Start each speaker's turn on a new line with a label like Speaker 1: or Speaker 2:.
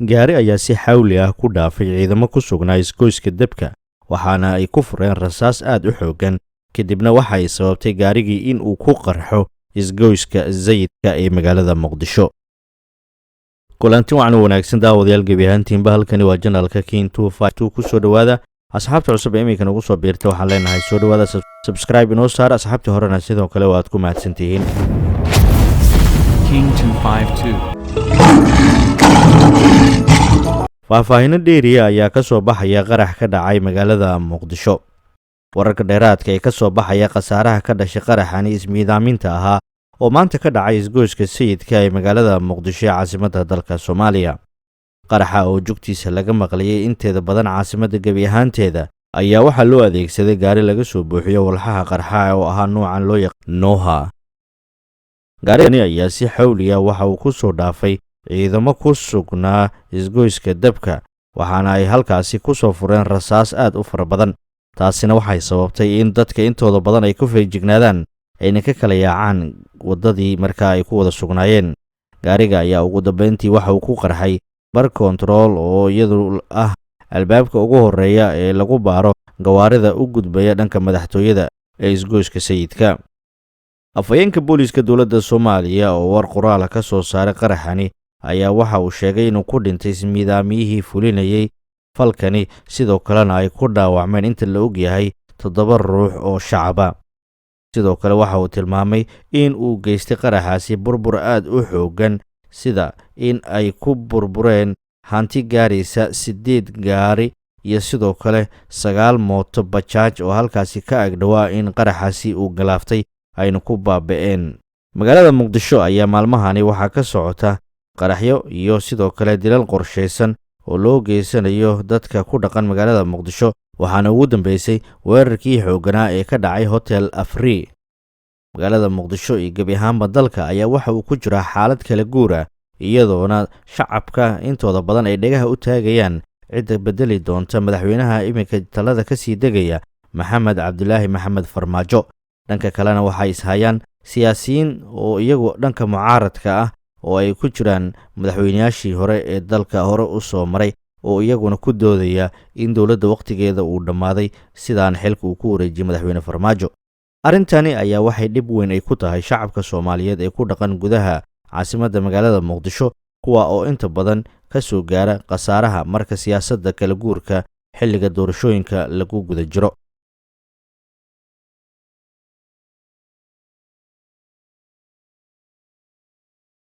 Speaker 1: gaari ayaa si xawli ah ku dhaafay ciidamo ku sugnaa isgoyska dabka waxaana ay ku fureen rasaas aad u xooggan kadibna waxa ay sababtay gaarigii in uu ku qarxo isgoyska sayidka ee magaalada muqdisho. kulanti wacan wanaagsan daawadayaal gebi ahaantiinba halkani waa janalka King 252 ku soo dhawaada asxaabta cusub ee iminka nagu soo biirta waxaan leenahay soo dhawaada subscribe inoo saar asxaabta horena sidoo kale waad ku mahadsantihiin.
Speaker 2: King 252
Speaker 1: faahfaahin dheeriya ayaa ka soo baxaya qarax ka dhacay magaalada muqdisho. wararka dheeraadka ee ka soo baxaya khasaaraha ka dhashay qaraxani ismiidaaminta ahaa oo maanta ka dhacay isgoyska sayidka ee magaalada muqdisho ee caasimadda dalka Soomaaliya. qaraxa oo jugtiisa laga maqlayay inteeda badan caasimadda gebi ahaanteeda ayaa waxaa loo adeegsaday gaari laga soo buuxiyo walxaha qarxa oo ahaa noocan loo yaqaan Noha. gaarigani ayaa si xawli ah waxa uu ku soo dhaafay ciidamo ku sugnaa isgoyska dabka waxaana ay halkaasi ku soo fureen rasaas aad u fara badan. taasina waxay sababtay in dadka intooda badan ay ku feejignaadaan ayna ka kala yaacaan waddadii markaa ay ku wada sugnaayeen. gaariga ayaa ugu dambeyntii waxa uu ku qarxay bar kontarool oo iyadu ah albaabka ugu horeeya ee lagu baaro gawaarida u gudbaya dhanka madaxtooyada ee isgoyska sayidka. afhayeenka booliiska dowladda Soomaaliya oo war qoraal ka soo saaray qaraxani ayaa waxa uu sheegay inuu ku dhintay miidaamiyihii fulinayay falkani sidoo kalena ay ku dhaawacmeen inta la og yahay 7 ruux oo shacaba. sidoo kale waxa uu tilmaamay in uu geystay qaraxaasi burbur aad u xooggan sida in ay ku burbureen hanti gaaraysa 8 gaari iyo sidoo kale 9 mooto bajaaj oo halkaasi ka agdhawaa in qaraxaasi uu galaaftay ayna ku baaba'een. magaalada muqdisho ayaa maalmahani waxaa ka socota qaraxyo iyo sidoo kale dilal qorshaysan oo loo geysanayo dadka ku dhaqan magaalada muqdisho waxaana ugu dambeysay weerarkii xoogganaa ee ka dhacay hotel Afri. magaalada muqdisho iyo gebi ahaanba dalka ayaa waxa uu ku jiraa xaalad kala guur ah iyadoona shacabka intooda badan ay dhagaha u taagayaan cidda bedeli doonta madaxweynaha iminka talada ka sii degaya Maxamed Cabdulaahi Maxamed Farmaajo. dhanka kalena waxay ishayaan siyaasiyiin oo iyagu dhanka mucaaradka ah oo ay ku jiraan madaxweynayaashii hore ee dalka hore u soo maray oo iyaguna ku doodaya in dowladda waqtigeeda uu dhammaaday sidaan xilka uu ku wareejiyay madaxweyne Farmaajo. arrintani ayaa waxay dhib weyn ay ku tahay shacabka Soomaaliyeed ee ku dhaqan gudaha caasimadda magaalada Muqdisho kuwa oo inta badan ka soo gaara khasaaraha marka siyaasadda kala guurka xilliga doorashooyinka lagu guda jiro.